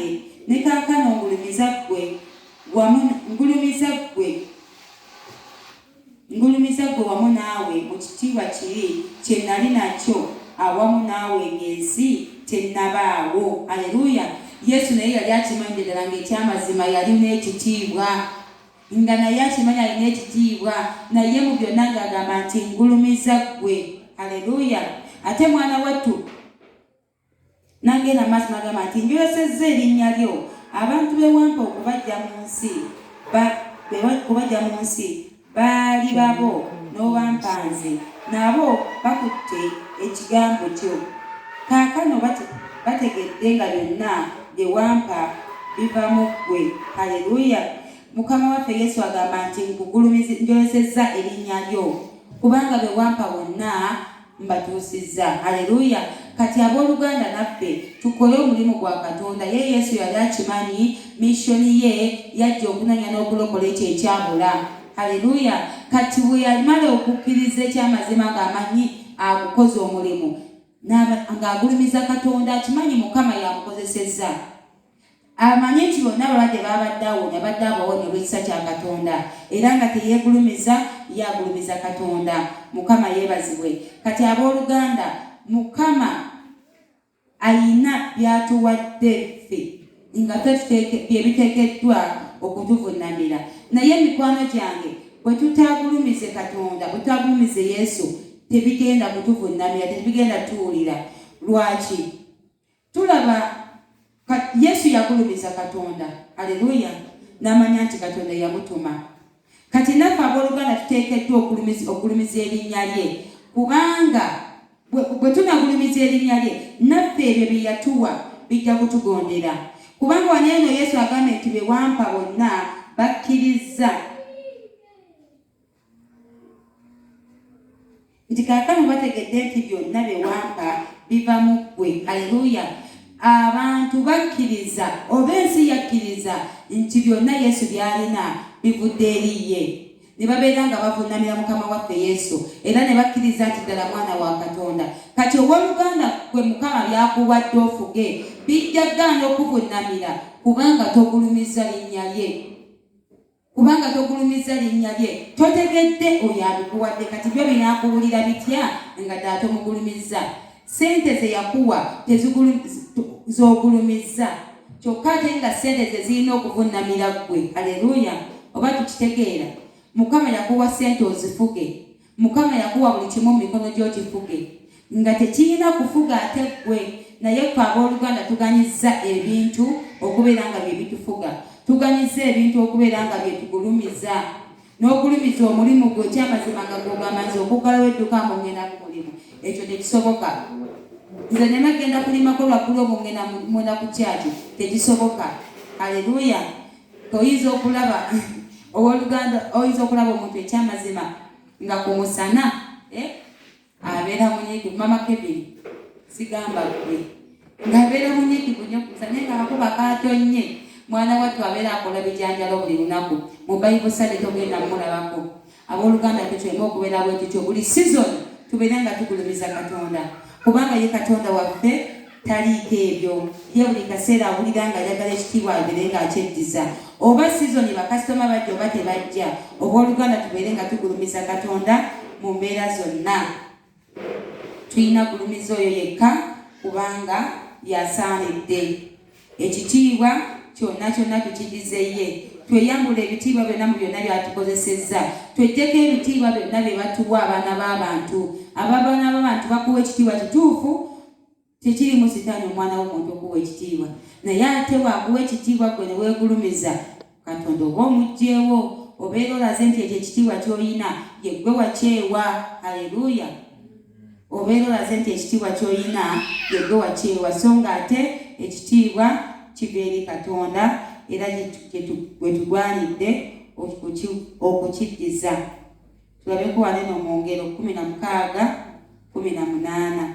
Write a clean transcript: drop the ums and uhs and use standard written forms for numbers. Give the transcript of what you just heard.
nange ne kaakano ngulumiza ggwe wamu naawe mu kitiibwa kiri kye nali nakyo awamu naawe ng'ensi tennabaawo. Aleluya. Yesu naye yali akimanyi ddala ng'ekyamazima yali n'ekitiibwa, nga naye akimanyi alina ekitiibwa, naye mu byonna ng'agamba nti ngulumiza ggwe. Aleluya. Ate mwana wattu nange n'amaaso n'agamba nti njolesezza erinnya lyo abantu bewampa okubajja mu nsi baali babo n'obampanze nabo bakutte ekigambo kyo. Kaakano bategedde nga byonna bye wampa biva mu ggwe. Haleluya. Mukama waffe Yesu agamba nti njolesezza erinnya lyo kubanga bye wampa bonna mbatuusizza. Haleluya. Kati abooluganda naffe tukole omulimu gwa Katonda. Ye Yesu yali akimanyi missoni ye yajja okunanya n'okulokola ekyo ekyabula. Haleluya. Kati bwe yamala okukkiriza ekyamazima ng'amanyi agukoze omulimu ng'agulumiza Katonda, akimanyi Mukama yamukozesezza, amanyi nti bonna abalwadde babadde awonya badde abawonya olw'ekisa kya Katonda, era nga teyeegulumiza yagulumiza Katonda. Mukama yeebazibwe. Kati abooluganda, Mukama ayina byatuwadde ffe nga bye biteekeddwa okutuvunnamira. Naye mikwano gyange, bwe tutagulumize Katonda, bwe tutagulumize Yesu, tebigenda kutuvunnamira, tebigenda tuwulira. Lwaki? Tulaba Yesu yagulumiza Katonda. Haleluya. N'amanya nti Katonda yamutuma. Kati naffe abooluganda tuteekeddwa okugulumiza erinnya lye, kubanga bwe tunagulumiza erinnya lye naffe ebyo bye yatuwa bijja kutugondera. Kubanga waneeno Yesu agambye nti be wampa bonna bakkiriza nti kaakano bategedde nti byonna bye wampa biva mu ggwe. Haleluya. Abantu bakkiriza oba ensi yakkiriza nti byonna Yesu by'alina bivudde eri ye, ne babeera nga bavunnamira Mukama waffe Yesu era ne bakkiriza nti ddala mwana wa Katonda. Kati owooluganda gwe Mukama byakuwadde ofuge bijja gaana okuvunnamira kubanga togulumiza linnya lye. Kubanga togulumiza linnya lye totegedde oyo abikuwadde. Kati byo binaakuwulira bitya nga ddala tomugulumiza? Sente ze yakuwa zogulumiza kyokka ate nga sente ze zirina okuvunnamira ggwe. Haleluya. Oba tukitegeera? Mukama yakuwa sente ozifuge, Mukama yakuwa buli kimu mu mikono gy'okifuge nga tekirina kufuga ate ggwe. Naye ffe abooluganda tuganyizza ebintu okubeera nga bye bitufuga, tuganyizza ebintu okubeera nga bye tugulumiza, n'ogulumiza omulimu gwe ekyamazima nga gw'ogamba nti okuggalawo edduka ng'ogenda ku mulimu. Ekyo tekisoboka. Nze ne nagenda kulimako lwaggulu obwo ngenda ku kyaki, tekisoboka. Haleluya. Oyinza okulaba owooluganda, oyinza okulaba omuntu ekyamazima nga ku musana abeera munyiikivu. Mama Kevin sigamba ggwe ng'abeera munyiikivu nnyo ku musana nga akakuba kaatonnye. Mwana wattu abeera akola bijanjalo buli lunaku. Mu Bible Sunday togenda mulabako. Abooluganda tutweme okubeera bwe tutyo buli season tubeere nga tugulumiza Katonda, kubanga ye Katonda waffe taliiko ebyo. Ye buli kaseera awulira nga ayagala ekitiibwa abeere ng'akyeddiza. Oba season bakasitoma bajja oba tebajja, obooluganda tubeere nga tugulumiza Katonda mu mbeera zonna. Tulina gulumiza oyo yekka kubanga yasaanidde. Ekitiibwa kyonna tukigize ye. Tweyambula ebitiibwa byonna mu byonna byatukozesezza. Twejjeko ebitiibwa byonna bye batuwa abaana b'abantu. Abaana b'abantu bakuwa ekitiibwa kituufu, tekirimu sitaani omwana w'omuntu okuwa ekitiibwa. Naye ate bw'akuwa ekitiibwa gwe ne weegulumiza Katonda oba omugjeewo, obeera olaze nti ekyo ekitiibwa ky'olina ye ggwe wakyewa. Haleluya. Obeera olaze nti ekitiibwa ky'olina ye ggwe wakyewa, so nga ate ekitiibwa kiva eri Katonda era bwe tugwanidde okukiddiza. Tulabeko wano mu Ngero 16:18.